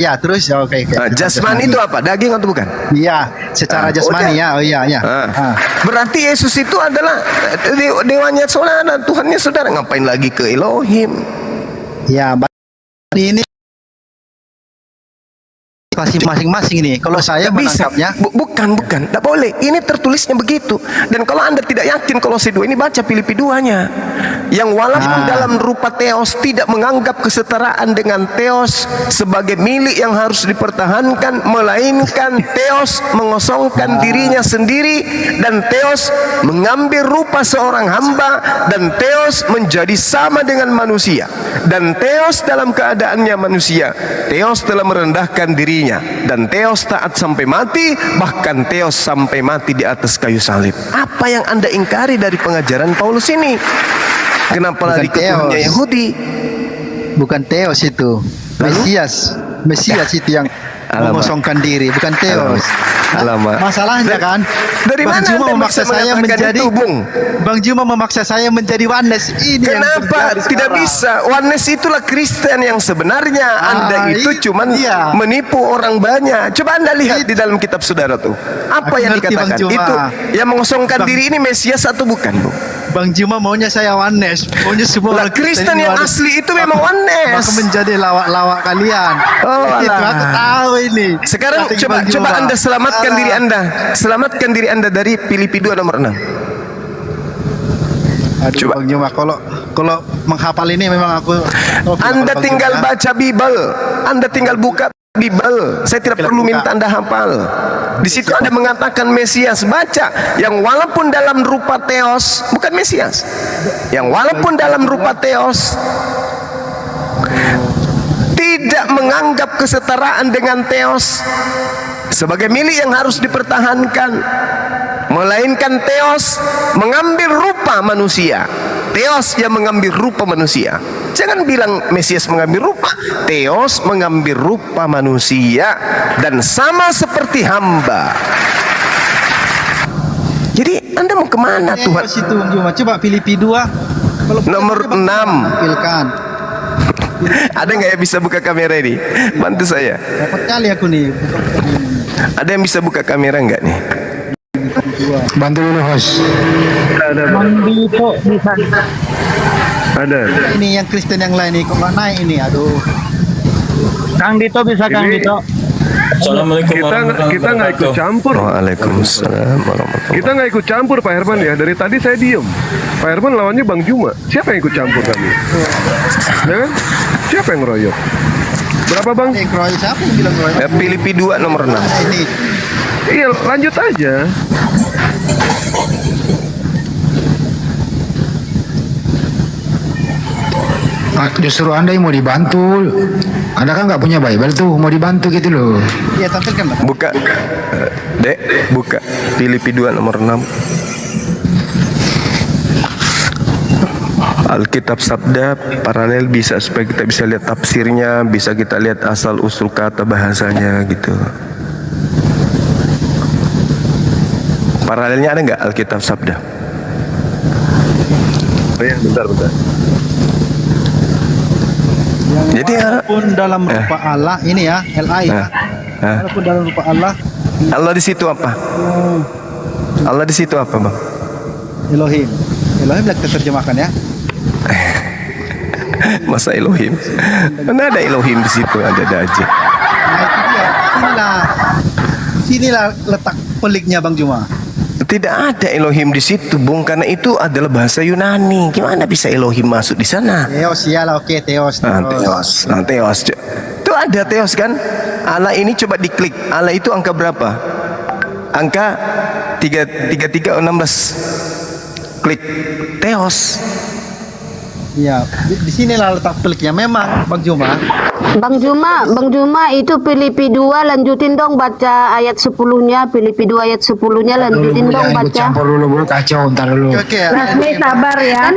Ya, terus oke. Jasmani itu apa? Daging atau bukan? Iya, secara jasmani ya. Oh iya. Berarti Yesus itu adalah dewanya saudara, Tuhannya saudara. Ngapain lagi ke Elohim? Ya, ini masing-masing ini. Kalau saya menangkapnya bukan, tidak boleh. Ini tertulisnya begitu. Dan kalau Anda tidak yakin Kolose 2 ini, baca Filipi 2-nya. Yang walaupun dalam rupa Theos tidak menganggap kesetaraan dengan Theos sebagai milik yang harus dipertahankan, melainkan Theos mengosongkan dirinya sendiri, dan Theos mengambil rupa seorang hamba, dan Theos menjadi sama dengan manusia, dan Theos dalam keadaannya manusia, Theos telah merendahkan dirinya, dan Theos taat sampai mati, bahkan Theos sampai mati di atas kayu salib. Apa yang Anda ingkari dari pengajaran Paulus ini? Kenapa lari ke Tuhannya Yahudi? Bukan Theos itu. Mesias itu yang mengosongkan diri, bukan Theos. Masalahnya kan, dari Bang mana Juma Anda memaksa bisa saya mengatakan menjadi itu, Bung? Bang Juma memaksa saya menjadi oneness. Ini kenapa yang tidak bisa? Oneness itulah Kristen yang sebenarnya. Anda itu cuman menipu orang banyak. Coba Anda lihat di dalam kitab saudara tuh. Apa yang dikatakan? Itu yang mengosongkan diri ini Mesias atau bukan, Bu? Bang Juma maunya saya oneness, maunya semua orang Kristen yang asli itu memang oneness. Aku menjadi lawak-lawak kalian. Itu aku tahu ini. Sekarang coba Anda selamatkan diri Anda. Selamatkan diri Anda dari Filipi 2 nomor 6. Coba Bang Juma, kalau menghafal ini memang aku. Anda tinggal baca Bible. Anda tinggal buka Bible. Saya tidak perlu minta Anda hafal. Di situ ada mengatakan Mesias. Baca, yang walaupun dalam rupa Theos, bukan Mesias. Yang walaupun dalam rupa Theos tidak menganggap kesetaraan dengan Theos sebagai milik yang harus dipertahankan, melainkan Theos mengambil rupa manusia. Theos yang mengambil rupa manusia. Jangan bilang Mesias mengambil rupa. Theos mengambil rupa manusia dan sama seperti hamba. Jadi Anda mau kemana Tuhan? Situ coba Filipi 2 nomor 6. Tampilkan. Ada nggak yang bisa buka kamera ini? Bantu saya. Dapat kali aku nih. Ada yang bisa buka kamera nggak nih? Bantu dulu host. Ada. Bisa. Ada. Ini yang Kristen yang lain nih, kok nggak naik ini? Aduh. Kang Dito bisa, Kang Dito. Assalamualaikum Kita nggak ikut campur. Waalaikumsalam warahmatullahi. Kita nggak ikut campur Pak Herman ya. Dari tadi saya diem. Pak Herman lawannya Bang Juma. Siapa yang ikut campur kami? Ya kan? Siapa yang ngeroyok? Berapa Bang? Siapa yang bilang Roy? Filipi 2 nomor 6. Ini. Iya, lanjut aja. Justru Anda yang mau dibantu. Anda kan nggak punya Bible tuh, mau dibantu gitu loh. Iya, tampilkan Bang. Buka. Dek, buka Filipi 2 nomor 6. Alkitab Sabda paralel bisa supaya kita bisa lihat tafsirnya, bisa kita lihat asal usul kata bahasanya gitu. Paralelnya ada nggak Alkitab Sabda? Oh ya, bentar. Jadi walaupun dalam rupa Allah ini ya, LA ya. Walaupun dalam rupa Allah. Allah di situ apa? Allah di situ apa, Bang? Elohim lah kita terjemahkan ya. Masa Elohim? Mana ada Elohim di situ? Ada aja. Nah itu dia. Sinilah letak peliknya Bang Juma. Tidak ada Elohim di situ, Bung, karena itu adalah bahasa Yunani. Gimana bisa Elohim masuk di sana? Theos ya lah, oke Theos. Theos. Itu ada Theos kan? Allah ini coba diklik. Allah itu angka berapa? Angka 3316. Klik Theos. Ya, di sinilah letak peliknya memang Bang Juma. Bang Juma itu Filipi 2 lanjutin dong baca ayat 10-nya, Filipi 2 ayat 10-nya lanjutin dong baca. Campur dulu Bu, kacau ntar dulu. Oke. Ini sabar ya.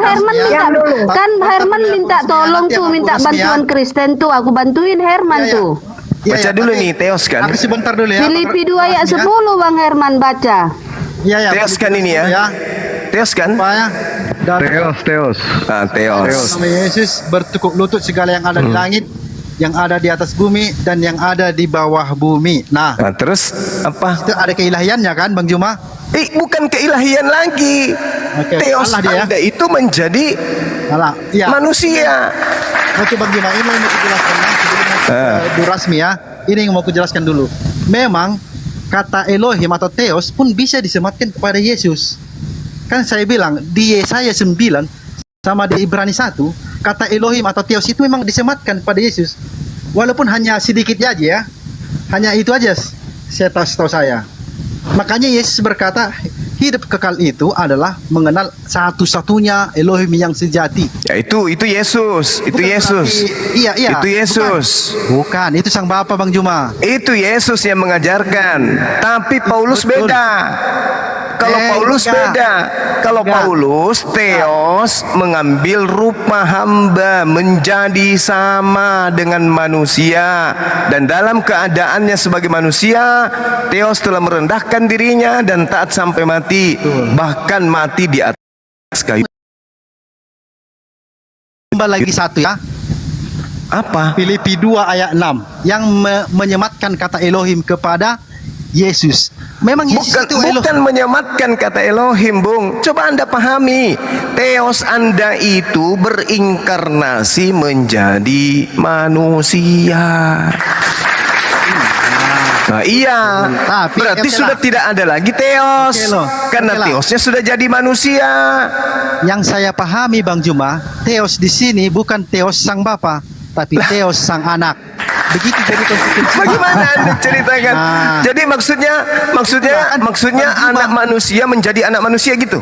Kan Herman minta tolong tuh, minta bantuan Kristen tuh, aku bantuin Herman tuh. Baca dulu nih Theos kan? Aku sebentar dulu ya. Filipi 2 ayat 10 Bang Herman baca. Iya. Theos kan ini ya? Theos kan? Apa ya? Theos. Theos. Nama Yesus bertukuk lutut segala yang ada di langit yang ada di atas bumi dan yang ada di bawah bumi. Nah, Nah, terus apa? itu ada keilahiannya kan Bang Juma? Bukan keilahian lagi. Oke, Theos Allah dia. Anda itu menjadi Alah, iya. manusia. Oke Bang Juma, ini yang mau kujelaskan ya, sebelum durasmi ya. Ini yang mau kujelaskan dulu. Memang kata Elohim atau Theos pun bisa disematkan kepada Yesus. Kan saya bilang di Yesaya 9 sama di Ibrani 1, kata Elohim atau Theos itu memang disematkan kepada Yesus. Walaupun hanya sedikit aja ya. Hanya itu aja setahu saya. Makanya Yesus berkata, hidup kekal itu adalah mengenal satu-satunya Elohim yang sejati. Ya itu Yesus, itu Bukan Yesus. berarti- iya. Itu Yesus. Bukan, itu Sang Bapa Bang Juma. Itu Yesus yang mengajarkan. Tapi Paulus Betul. beda. Kalau Paulus enggak. beda. Kalau Enggak. Paulus Theos mengambil rupa hamba, menjadi sama dengan manusia, dan dalam keadaannya sebagai manusia, Theos telah merendahkan dirinya dan taat sampai mati, bahkan mati di atas kayu. Tambah lagi satu ya. Apa? Filipi 2 ayat 6 yang menyematkan kata Elohim kepada Yesus. Memang Yesus Bukan, itu Elohim. bukan menyematkan kata Elohim, Bung. Coba Anda pahami, Theos Anda itu berinkarnasi menjadi manusia. Nah, iya. Tapi, Berarti oke sudah lah. tidak ada lagi Theos. Oke loh. Karena Oke lah. Theosnya sudah jadi manusia. Yang saya pahami Bang Juma, Theos di sini bukan Theos Sang Bapa, tapi Theos Sang Anak. Begitu jadi konsekuensi. Bagaimana Anda ceritakan? Nah. Jadi maksudnya Bang anak Juma. manusia menjadi anak manusia gitu.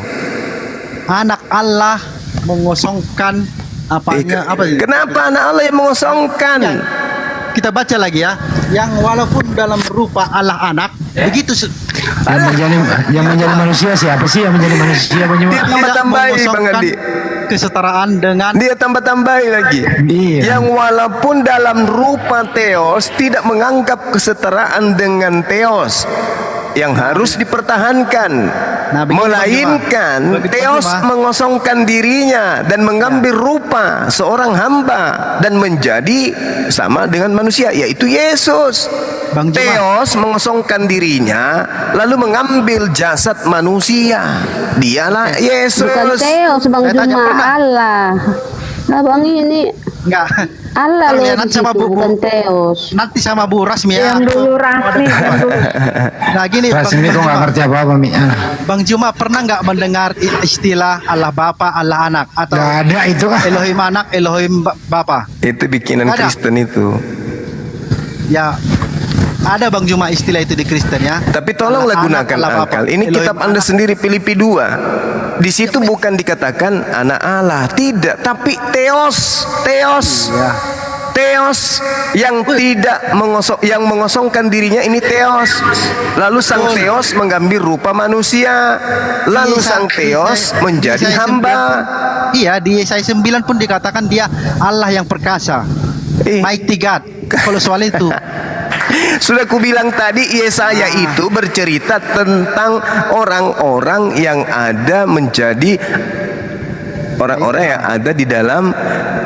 Anak Allah mengosongkan apanya apa sih? Kenapa anak Allah yang mengosongkan? Ya, kita baca lagi ya. Yang walaupun dalam rupa Allah anak, begitu Yang menjadi manusia siapa sih yang menjadi manusia Bang Juma? Dia tambah-tambahi, Bang Andi. kesetaraan dengan Dia tambah-tambahi lagi. Iya. Yang walaupun dalam rupa Theos tidak menganggap kesetaraan dengan Theos yang harus dipertahankan, Nah, begitu, melainkan Bang Juma. Begitu, Theos Bang Juma. mengosongkan dirinya dan mengambil rupa seorang hamba dan menjadi sama dengan manusia, yaitu Yesus. Bang Juma. Theos mengosongkan dirinya lalu mengambil jasad manusia. Dialah Yesus. Bukan Theos Bang Saya tanya Juma, pernah. Allah. Nah Bang ini enggak. Allah Kalau loh ya, di nanti situ, sama Bu- bukan Theos. Nanti sama Bu Rasmi ya. Diam dulu Rasmi, diam dulu. Nah gini Bang, Rasmi kok nggak Juma. ngerti apa-apa Mi. Bang Juma pernah nggak mendengar istilah Allah Bapa, Allah Anak atau Nggak ada itu. Elohim Anak, Elohim Bapa? Itu bikinan Ada. Kristen itu. Ya, ada Bang Juma istilah itu di Kristen ya. Tapi tolonglah Allah Anak, gunakan Allah Bapa. akal. Ini Elohim kitab Anda Anak. sendiri Filipi 2. Di situ bukan dikatakan anak Allah, tidak, tapi Theos. Ya. Theos yang tidak yang mengosongkan dirinya ini Theos. Lalu sang Theos mengambil rupa manusia. Lalu sang Theos menjadi Yesaya 9 hamba. pun- Iya, di Yesaya 9 pun dikatakan dia Allah yang perkasa. Mighty God. Kalau soal itu. Sudah kubilang tadi, Yesaya itu bercerita tentang orang-orang yang ada menjadi orang-orang yang ada di dalam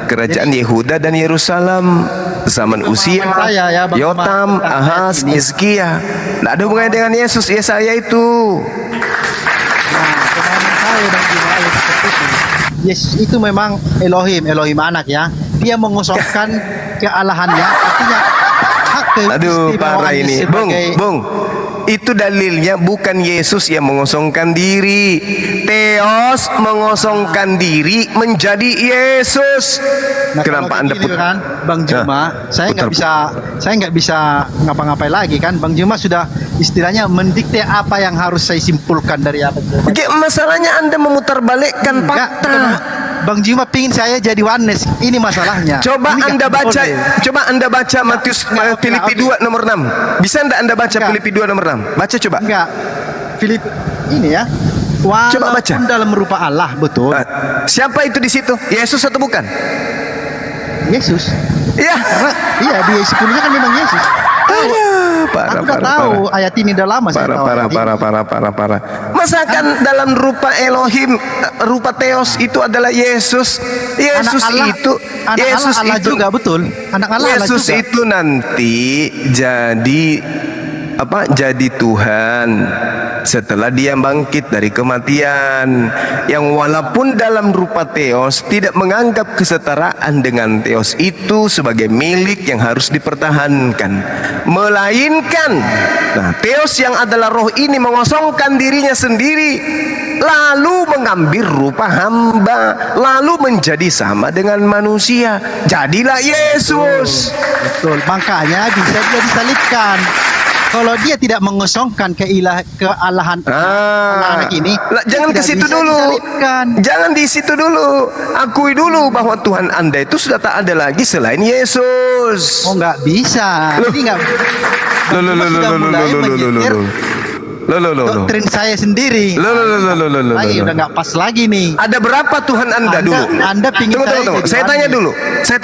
kerajaan Yehuda dan Yerusalem zaman Usia, saya ya, Bang Yotam, Juma, tentang Ahaz, ayat ini. Hizkia. Tidak ada hubungannya dengan Yesus. Yesaya itu. Nah, pemahaman saya Bang Juma ya seperti itu. Yesus itu memang Elohim, Elohim Anak ya. Dia mengosongkan kealahannya, artinya hak Aduh, parah keistimewaannya ini, sebagai Bung. Itu dalilnya bukan Yesus yang mengosongkan diri. Theos mengosongkan diri menjadi Yesus. Nah, Kenapa kalau Anda begini kan, Bang Juma, saya nggak bisa ngapa-ngapain lagi kan. Bang Juma sudah istilahnya mendikte apa yang harus saya simpulkan dari apa itu. Masalahnya Anda memutarbalikkan Enggak, fakta. Bang Juma pingin saya jadi oneness. Ini masalahnya. Coba Ini Anda nggak baca, boleh. coba Anda baca Matius enggak, Filipi oke. 2 nomor 6. Bisa Anda baca Enggak. Filipi 2 nomor 6? Baca coba. Enggak. Filip ini ya. Walaupun Coba baca. dalam rupa Allah, betul. Siapa itu di situ? Yesus atau bukan? Yesus. Iya. Karena iya di 10-nya kan memang Yesus. Aduh, parah. Udah tahu ayat ini udah lama saya tahu. ayat ini. Masakan dalam rupa Elohim, rupa Theos itu adalah Yesus. Yesus Allah itu juga betul. Anak Allah Yesus juga. itu nanti jadi Tuhan setelah dia bangkit dari kematian, yang walaupun dalam rupa Theos tidak menganggap kesetaraan dengan Theos itu sebagai milik yang harus dipertahankan, melainkan Theos yang adalah roh ini mengosongkan dirinya sendiri, lalu mengambil rupa hamba, lalu menjadi sama dengan manusia, jadilah Yesus. Betul. Makanya bisa dia disalibkan. Kalau dia tidak mengosongkan kealahan anak ini, jangan ke situ dulu. Jangan di situ dulu. Akui dulu bahwa Tuhan Anda itu sudah tak ada lagi selain Yesus. Oh, nggak bisa. Ini nggak. Doktrin saya sendiri. Lagi udah nggak pas lagi nih. Ada berapa Tuhan Anda dulu? Anda pingin tunggu. Saya tanya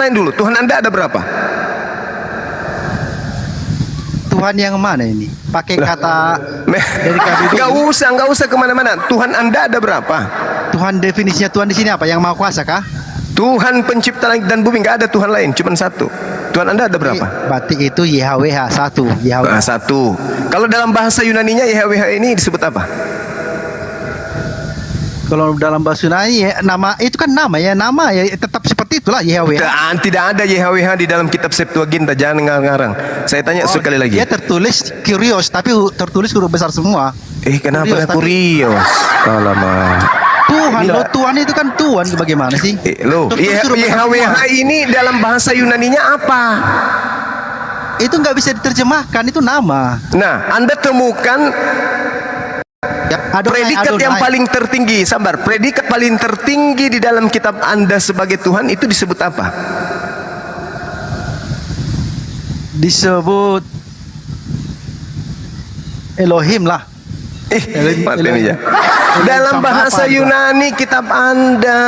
dulu. Tuhan Anda ada berapa? Tuhan yang mana ini? Pakai kata dari KBBI. Nggak usah kemana-mana. Tuhan Anda ada berapa? Tuhan, definisinya Tuhan di sini apa? Yang Maha Kuasa kah? Tuhan pencipta langit dan bumi, nggak ada Tuhan lain, cuma satu. Tuhan Anda ada berapa? Berarti itu YHWH satu. Satu. Kalau dalam bahasa Yunaninya YHWH ini disebut apa? Kalau dalam bahasa Yunani nama itu kan nama ya tetap seperti itulah YHWH. Tidak ada YHWH di dalam kitab Septuaginta, jangan ngarang. Saya tanya sekali lagi. Dia tertulis Kyrios tapi tertulis huruf besar semua. Kenapa Kyrios? Alamak. Tuhan, Tuhan itu kan Tuhan, bagaimana sih? YHWH ini dalam bahasa Yunaninya apa? Itu nggak bisa diterjemahkan, itu nama. Nah, Anda temukan predikat yang paling tertinggi, predikat paling tertinggi di dalam kitab Anda sebagai Tuhan itu disebut apa? Disebut Elohim lah. Ya. Dalam bahasa Yunani kitab Anda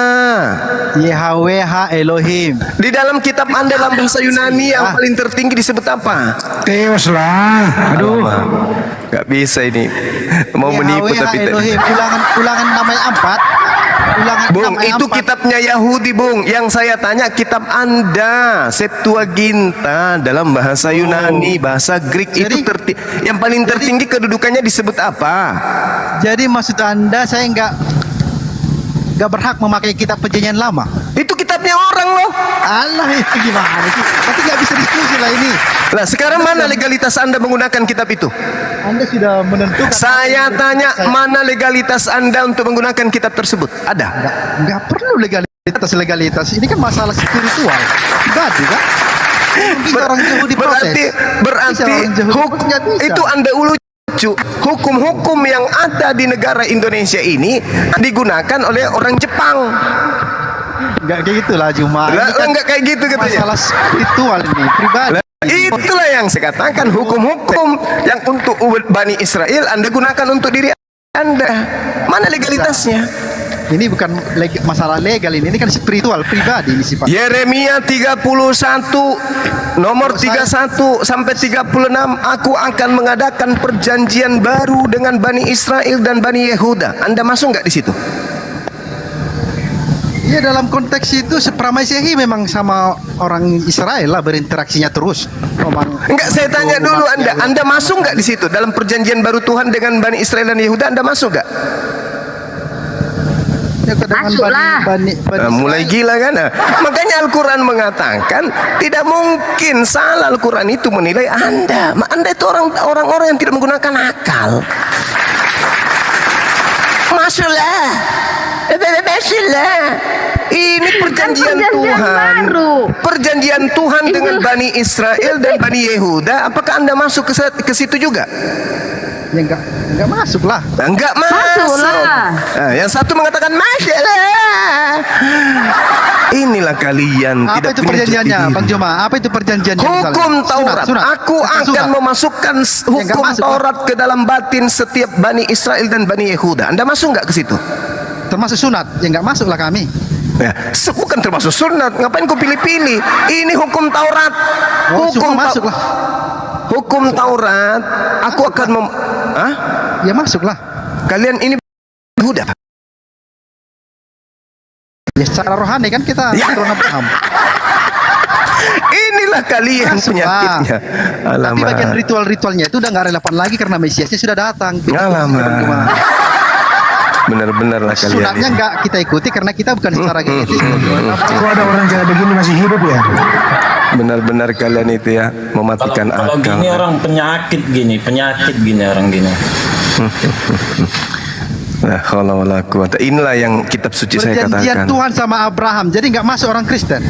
YHWH Elohim. Di dalam kitab Anda dalam bahasa Yunani yang paling tertinggi disebut apa? Theos lah. Aduh. Gak bisa ini. Mau menipu tapi Elohim. Ulangan namanya 4. Bung, itu kitabnya Yahudi, Bung. Yang saya tanya kitab Anda, Septuaginta dalam bahasa Yunani, bahasa Greek. Jadi, itu yang paling tertinggi kedudukannya disebut apa? Jadi maksud Anda saya nggak berhak memakai kitab perjanjian lama? Itu kitabnya orang loh. Allah, itu gimana sih? Tapi nggak bisa diskusi lah ini. Nah, sekarang mana legalitas Anda menggunakan kitab itu? Anda sudah menentukan. Saya tanya, mana legalitas Anda untuk menggunakan kitab tersebut? Ada? Nggak perlu legalitas. Ini kan masalah spiritual. Pribadi kan? Berarti itu Anda hukum-hukum yang ada di negara Indonesia ini digunakan oleh orang Jepang. Enggak kayak gitulah, cuma enggak kayak gitu katanya. Masalah spiritual ini pribadi. Itulah yang saya katakan, hukum-hukum yang untuk Bani Israel Anda gunakan untuk diri Anda. Mana legalitasnya? Ini bukan masalah legal, ini kan spiritual, pribadi ini sifatnya. Yeremia 31 nomor 31 sampai 36, aku akan mengadakan perjanjian baru dengan Bani Israel dan Bani Yehuda. Anda masuk nggak di situ? Ya, dalam konteks itu Pramaisehi memang sama orang Israel lah berinteraksinya terus. Enggak, saya tanya dulu Anda masuk nggak di situ dalam perjanjian baru Tuhan dengan Bani Israel dan Yehuda? Anda masuk nggak? Ya, masuklah. Mulai gila kan? Makanya Al-Quran mengatakan tidak mungkin salah Al-Quran itu menilai Anda. Anda itu orang-orang yang tidak menggunakan akal. Masuklah. Ini perjanjian Tuhan baru. Perjanjian Tuhan dengan Bani Israel dan Bani Yehuda. Apakah Anda masuk ke situ juga? Ya enggak masuk lah. Enggak masuk. Nah, yang satu mengatakan masuk lah. Inilah kalian. Apa tidak itu perjanjiannya, Bang Joma? Apa itu perjanjiannya? Hukum Taurat. Aku akan memasukkan hukum Taurat ke dalam batin setiap Bani Israel dan Bani Yehuda. Anda masuk nggak ke situ? Termasuk sunat? Ya nggak masuk lah kami. Ya, bukan termasuk sunat. Ngapain kau pilih-pilih? Ini hukum Taurat. Hukum masuk lah. hukum Taurat, aku akan Hah? Ya masuklah. Kalian ini Yehuda. Ya secara rohani kan kita Ya. keturunan Abraham. Inilah kalian Masuk, penyakitnya. Tapi Alamak. bagian ritual-ritualnya itu udah nggak relevan lagi karena Mesiasnya sudah datang. Alamak. Benar-benar lah kalian Sunatnya ini. nggak kita ikuti karena kita bukan secara genetis. Kok ada orang kayak begini masih hidup ya? Benar-benar kalian itu ya mematikan Kalau akal. gini orang penyakit gini orang gini. Nah, kalau inilah yang kitab suci saya Perjanjian katakan. Tuhan sama Abraham. Jadi nggak masuk orang Kristen.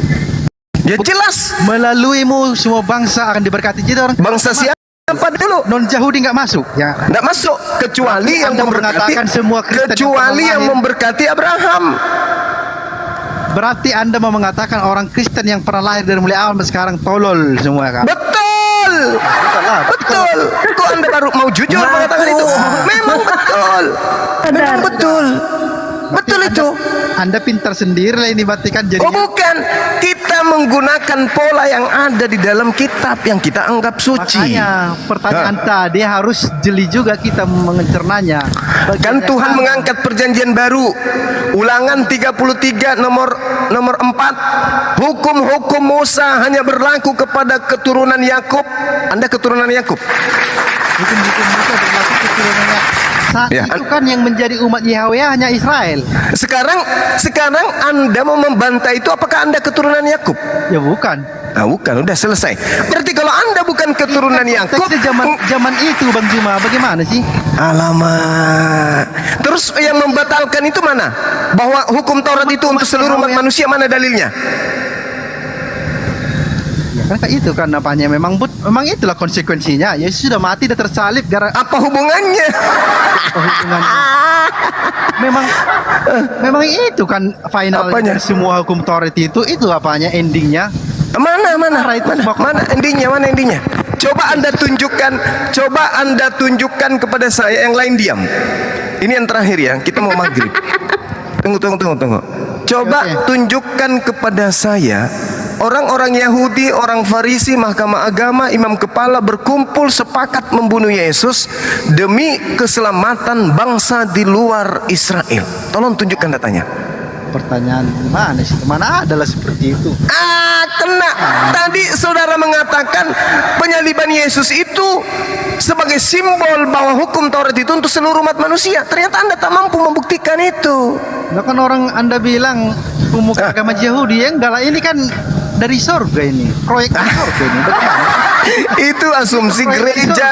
Ya jelas. Melaluimu semua bangsa akan diberkati. Jadi orang Bangsa siapa dulu? non Yahudi nggak masuk. Ya. Tidak masuk kecuali yang Anda memberkati, mengatakan semua Kristen kecuali yang yang pernah memberkati Abraham. Berarti Anda mau mengatakan orang Kristen yang pernah lahir dari mulai awal sampai sekarang tolol semua kan? Betul. Lah, Betul. Kok Anda baru mau jujur mengatakan itu? Memang betul. Memang betul. Betul itu. Anda pintar sendiri lah ini berarti kan jadi Oh bukan, kita menggunakan pola yang ada di dalam kitab yang kita anggap suci. makanya pertanyaan tadi harus jeli juga kita mencernanya. Kan Tuhan mengangkat perjanjian baru. Ulangan 33 nomor 4. Hukum-hukum Musa hanya berlaku kepada keturunan Yakub. Anda keturunan Yakub. hukum-hukum Musa berlaku keturunannya. Saat Ya, itu kan yang menjadi umat Yahweh hanya Israel. Sekarang Anda mau membantah itu, apakah Anda keturunan Yakub? Ya bukan. Nah, bukan, udah selesai. Berarti kalau Anda bukan keturunan Yakub, Konteksnya zaman itu Bang Juma bagaimana sih? alamak. Terus yang membatalkan itu mana? Bahwa hukum Taurat itu untuk seluruh umat manusia, mana dalilnya? Ya kan kayak itu kan apanya memang itulah konsekuensinya. Yesus sudah mati dan tersalib gara Apa hubungannya? apa hubungannya? Memang itu kan final Apanya? dari semua hukum Taurat itu apanya endingnya? Mana itu semua mana endingnya? Coba Anda tunjukkan kepada saya, yang lain diam. Ini yang terakhir ya, kita mau maghrib. Tunggu. Coba Oke. tunjukkan kepada saya orang-orang Yahudi, orang Farisi, mahkamah agama, imam kepala berkumpul sepakat membunuh Yesus demi keselamatan bangsa di luar Israel. Tolong tunjukkan datanya. Pertanyaan gimana sih? Mana adalah seperti itu? Kena. Tadi saudara mengatakan penyaliban Yesus itu sebagai simbol bahwa hukum Taurat itu untuk seluruh umat manusia. Ternyata Anda tak mampu membuktikan itu. Nah kan orang Anda bilang pemuka agama Yahudi ya enggak lah ini kan dari surga ini. Proyek dari surga ini. Bagaimana? Itu asumsi gereja.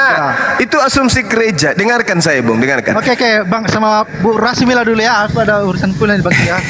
Itu asumsi gereja. Dengarkan saya, Bung, dengarkan. Oke, Bang sama Bu Rasmila dulu ya. Aku ada urusan kuliah di Bang ya.